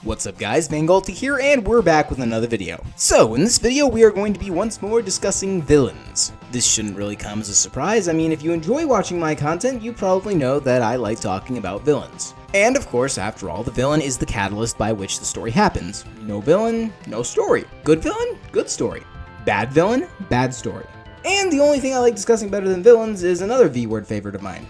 What's up guys, Vangalti here, and we're back with another video. So, in this video we are going to be once more discussing villains. This shouldn't really come as a surprise. I mean, if you enjoy watching my content, you probably know that I like talking about villains. And of course, after all, the villain is the catalyst by which the story happens. No villain, no story. Good villain, good story. Bad villain, bad story. And the only thing I like discussing better than villains is another V-word favorite of mine.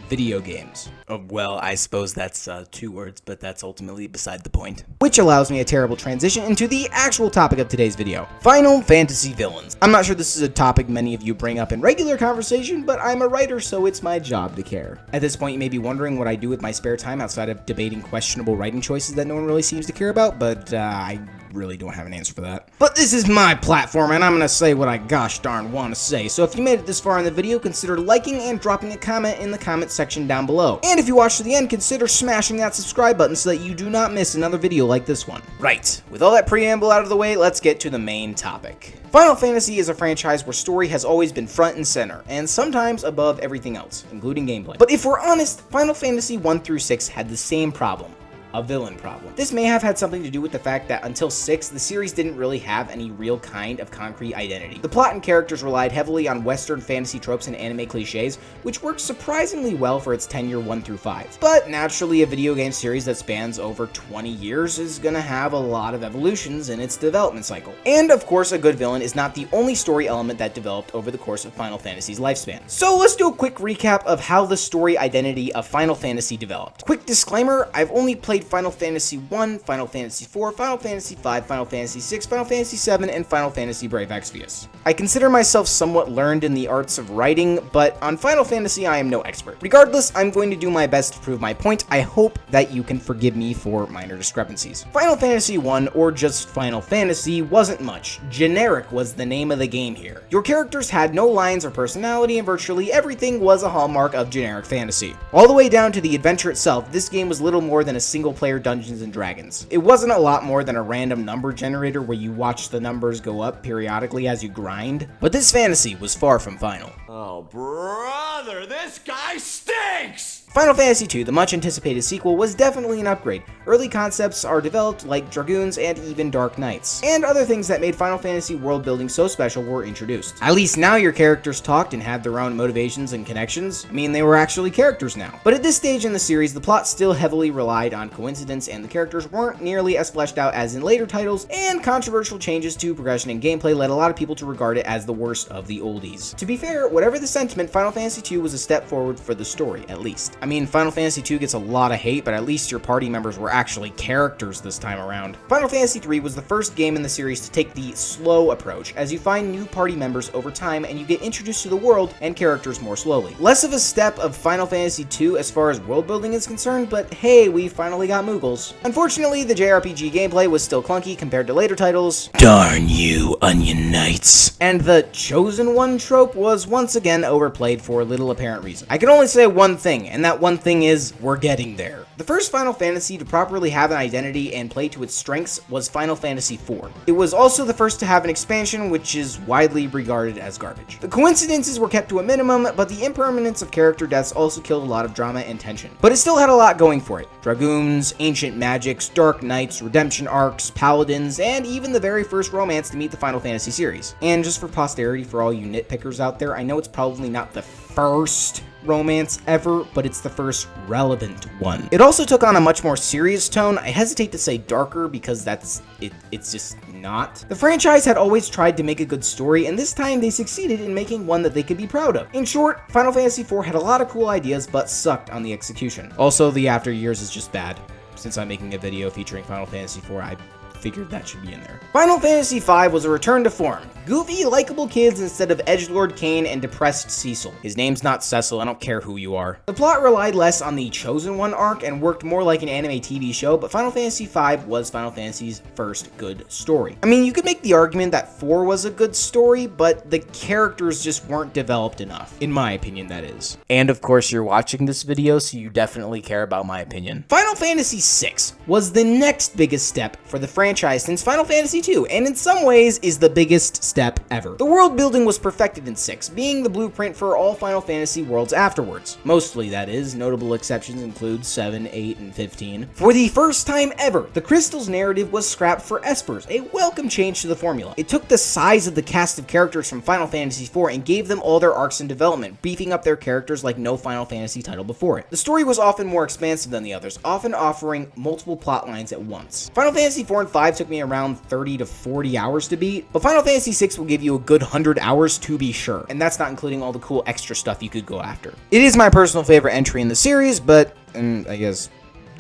Video games. Oh, well, I suppose that's 2 words, but that's ultimately beside the point. Which allows me a terrible transition into the actual topic of today's video. Final Fantasy villains. I'm not sure this is a topic many of you bring up in regular conversation, but I'm a writer, so it's my job to care. At this point, you may be wondering what I do with my spare time outside of debating questionable writing choices that no one really seems to care about, but I really don't have an answer for that. But this is my platform, and I'm gonna say what I gosh darn want to say. So if you made it this far in the video, consider liking and dropping a comment in the comment section down below. And if you watch to the end, consider smashing that subscribe button so that you do not miss another video like this one. Right, with all that preamble out of the way, let's get to the main topic. Final Fantasy is a franchise where story has always been front and center, and sometimes above everything else, including gameplay. But if we're honest, Final Fantasy 1 through 6 had the same problem. A villain problem. This may have had something to do with the fact that until 6, the series didn't really have any real kind of concrete identity. The plot and characters relied heavily on Western fantasy tropes and anime cliches, which worked surprisingly well for its tenure 1 through 5. But naturally, a video game series that spans over 20 years is gonna have a lot of evolutions in its development cycle. And of course, a good villain is not the only story element that developed over the course of Final Fantasy's lifespan. So let's do a quick recap of how the story identity of Final Fantasy developed. Quick disclaimer, I've only played Final Fantasy 1, Final Fantasy 4, Final Fantasy 5, Final Fantasy 6, Final Fantasy 7, and Final Fantasy Brave Exvius. I consider myself somewhat learned in the arts of writing, but on Final Fantasy I am no expert. Regardless, I'm going to do my best to prove my point. I hope that you can forgive me for minor discrepancies. Final Fantasy 1, or just Final Fantasy, wasn't much. Generic was the name of the game here. Your characters had no lines or personality, and virtually everything was a hallmark of generic fantasy. All the way down to the adventure itself, this game was little more than a single-player Dungeons and Dragons. It wasn't a lot more than a random number generator where you watch the numbers go up periodically as you grind, but this fantasy was far from final. Oh, brother, this guy stinks! Final Fantasy II, the much-anticipated sequel, was definitely an upgrade. Early concepts are developed like Dragoons and even Dark Knights, and other things that made Final Fantasy world-building so special were introduced. At least now your characters talked and had their own motivations and connections. I mean, they were actually characters now. But at this stage in the series, the plot still heavily relied on coincidence, and the characters weren't nearly as fleshed out as in later titles, and controversial changes to progression and gameplay led a lot of people to regard it as the worst of the oldies. To be fair, whatever the sentiment, Final Fantasy II was a step forward for the story, at least. I mean, Final Fantasy II gets a lot of hate, but at least your party members were actually characters this time around. Final Fantasy III was the first game in the series to take the slow approach, as you find new party members over time and you get introduced to the world and characters more slowly. Less of a step of Final Fantasy II as far as world building is concerned, but hey, we finally got Moogles. Unfortunately, the JRPG gameplay was still clunky compared to later titles. Darn you, Onion Knights. And the Chosen One trope was once again overplayed for little apparent reason. I can only say one thing, and that one thing is, we're getting there. The first Final Fantasy to properly have an identity and play to its strengths was Final Fantasy IV. It was also the first to have an expansion, which is widely regarded as garbage. The coincidences were kept to a minimum, but the impermanence of character deaths also killed a lot of drama and tension. But it still had a lot going for it. Dragoons, ancient magics, Dark Knights, redemption arcs, paladins, and even the very first romance to meet the Final Fantasy series. And just for posterity, for all you nitpickers out there, I know it's probably not the first romance ever, but it's the first relevant one. It also took on a much more serious tone. I hesitate to say darker because it's just not. The franchise had always tried to make a good story, and this time they succeeded in making one that they could be proud of. In short, Final Fantasy IV had a lot of cool ideas, but sucked on the execution. Also, the after years is just bad. Since I'm making a video featuring Final Fantasy IV, I figured that should be in there. Final Fantasy V was a return to form. Goofy, likable kids instead of edgelord Kain and depressed Cecil. His name's not Cecil, I don't care who you are. The plot relied less on the Chosen One arc and worked more like an anime TV show, but Final Fantasy V was Final Fantasy's first good story. I mean, you could make the argument that 4 was a good story, but the characters just weren't developed enough. In my opinion, that is. And of course, you're watching this video, so you definitely care about my opinion. Final Fantasy VI was the next biggest step for the franchise franchise since Final Fantasy II, and in some ways is the biggest step ever. The world building was perfected in 6, being the blueprint for all Final Fantasy worlds afterwards. Mostly, that is. Notable exceptions include 7, 8, and 15. For the first time ever, the Crystal's narrative was scrapped for Esper's, a welcome change to the formula. It took the size of the cast of characters from Final Fantasy IV and gave them all their arcs in development, beefing up their characters like no Final Fantasy title before it. The story was often more expansive than the others, often offering multiple plot lines at once. Final Fantasy IV and V took me around 30 to 40 hours to beat, but Final Fantasy VI will give you a good 100 hours to be sure, and that's not including all the cool extra stuff you could go after. It is my personal favorite entry in the series, but, I guess,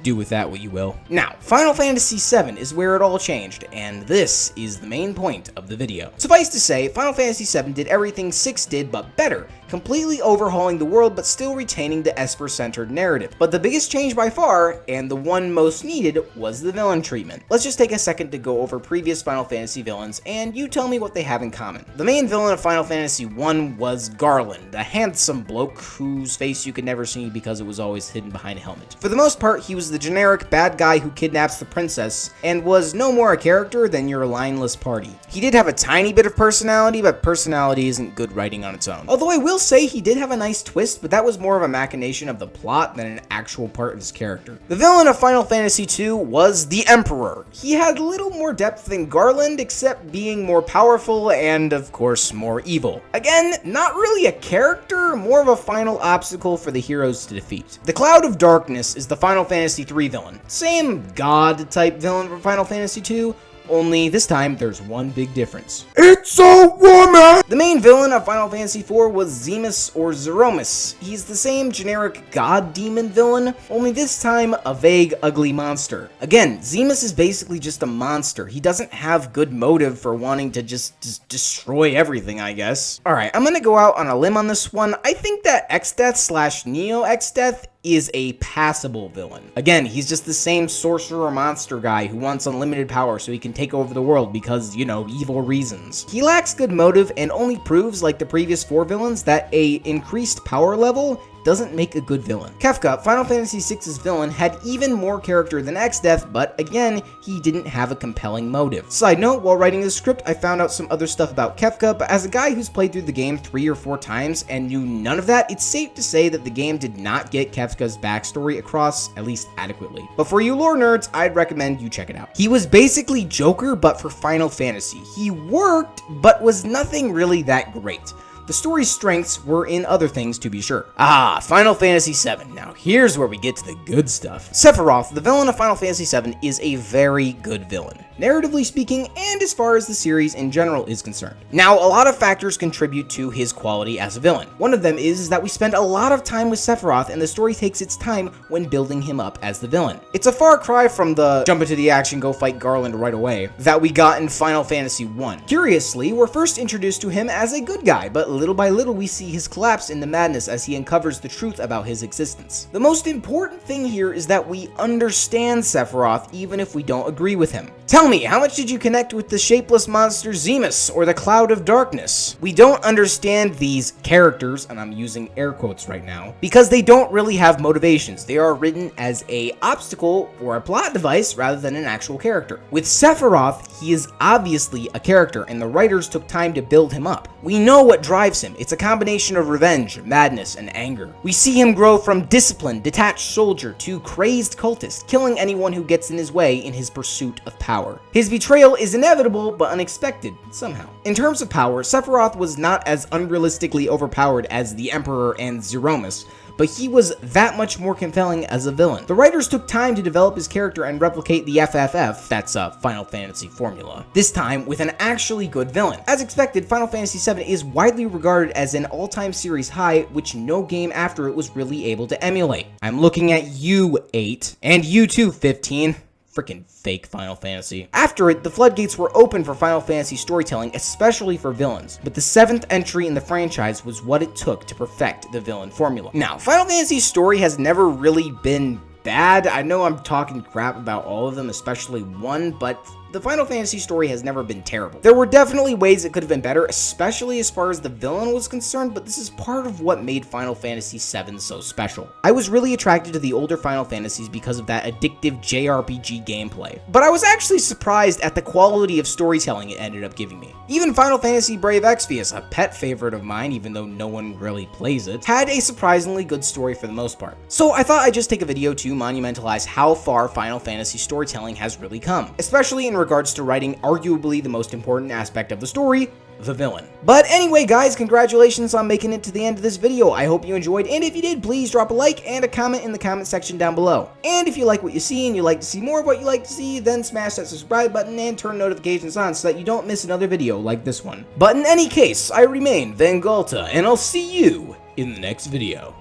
do with that what you will. Now, Final Fantasy VII is where it all changed, and this is the main point of the video. Suffice to say, Final Fantasy VII did everything 6 did, but better, completely overhauling the world but still retaining the Esper-centered narrative. But the biggest change by far, and the one most needed, was the villain treatment. Let's just take a second to go over previous Final Fantasy villains, and you tell me what they have in common. The main villain of Final Fantasy I was Garland, a handsome bloke whose face you could never see because it was always hidden behind a helmet. For the most part, he was the generic bad guy who kidnaps the princess, and was no more a character than your lineless party. He did have a tiny bit of personality, but personality isn't good writing on its own. Although I will say he did have a nice twist, but that was more of a machination of the plot than an actual part of his character. The villain of Final Fantasy II was the Emperor. He had little more depth than Garland, except being more powerful and, of course, more evil. Again, not really a character, more of a final obstacle for the heroes to defeat. The Cloud of Darkness is the Final Fantasy III villain. Same god-type villain from Final Fantasy II, only this time there's one big difference. It's a woman! The main villain of Final Fantasy IV was Zemus or Zeromus. He's the same generic god-demon villain, only this time a vague, ugly monster. Again, Zemus is basically just a monster. He doesn't have good motive for wanting to just destroy everything, I guess. Alright, I'm gonna go out on a limb on this one. I think that Exdeath / Neo Exdeath is a passable villain. Again, he's just the same sorcerer monster guy who wants unlimited power so he can take over the world because, you know, evil reasons. He lacks good motive and only proves, like the previous 4 villains, that a increased power level doesn't make a good villain. Kefka, Final Fantasy VI's villain, had even more character than Exdeath, but again, he didn't have a compelling motive. Side note, while writing the script, I found out some other stuff about Kefka, but as a guy who's played through the game 3 or 4 times and knew none of that, it's safe to say that the game did not get Kefka's backstory across, at least adequately. But for you lore nerds, I'd recommend you check it out. He was basically Joker, but for Final Fantasy. He worked, but was nothing really that great. The story's strengths were in other things, to be sure. Final Fantasy VII. Now, here's where we get to the good stuff. Sephiroth, the villain of Final Fantasy VII, is a very good villain, narratively speaking, and as far as the series in general is concerned. Now, a lot of factors contribute to his quality as a villain. One of them is that we spend a lot of time with Sephiroth, and the story takes its time when building him up as the villain. It's a far cry from the jump into the action, go fight Garland right away that we got in Final Fantasy I. Curiously, we're first introduced to him as a good guy, but little by little we see his collapse into madness as he uncovers the truth about his existence. The most important thing here is that we understand Sephiroth even if we don't agree with him. Tell me, how much did you connect with the shapeless monster Zemus or the Cloud of Darkness? We don't understand these characters, and I'm using air quotes right now, because they don't really have motivations. They are written as an obstacle or a plot device rather than an actual character. With Sephiroth, he is obviously a character, and the writers took time to build him up. We know what drives him. It's a combination of revenge, madness, and anger. We see him grow from disciplined, detached soldier to crazed cultist, killing anyone who gets in his way in his pursuit of power. His betrayal is inevitable but unexpected, somehow. In terms of power, Sephiroth was not as unrealistically overpowered as the Emperor and Zeromus, but he was that much more compelling as a villain. The writers took time to develop his character and replicate the FFF, that's a Final Fantasy formula, this time with an actually good villain. As expected, Final Fantasy VII is widely regarded as an all-time series high, which no game after it was really able to emulate. I'm looking at you, 8, and you too, 15. Freaking fake Final Fantasy. After it, the floodgates were open for Final Fantasy storytelling, especially for villains, but the 7th entry in the franchise was what it took to perfect the villain formula. Now, Final Fantasy's story has never really been bad. I know I'm talking crap about all of them, especially 1, but the Final Fantasy story has never been terrible. There were definitely ways it could have been better, especially as far as the villain was concerned, but this is part of what made Final Fantasy VII so special. I was really attracted to the older Final Fantasies because of that addictive JRPG gameplay, but I was actually surprised at the quality of storytelling it ended up giving me. Even Final Fantasy Brave Exvius, a pet favorite of mine even though no one really plays it, had a surprisingly good story for the most part. So I thought I'd just take a video to monumentalize how far Final Fantasy storytelling has really come, especially in regards to writing arguably the most important aspect of the story, the villain. But anyway guys, congratulations on making it to the end of this video. I hope you enjoyed, and if you did, please drop a like and a comment in the comment section down below. And if you like what you see and you'd like to see more of what you like to see, then smash that subscribe button and turn notifications on so that you don't miss another video like this one. But in any case, I remain Van Galta, and I'll see you in the next video.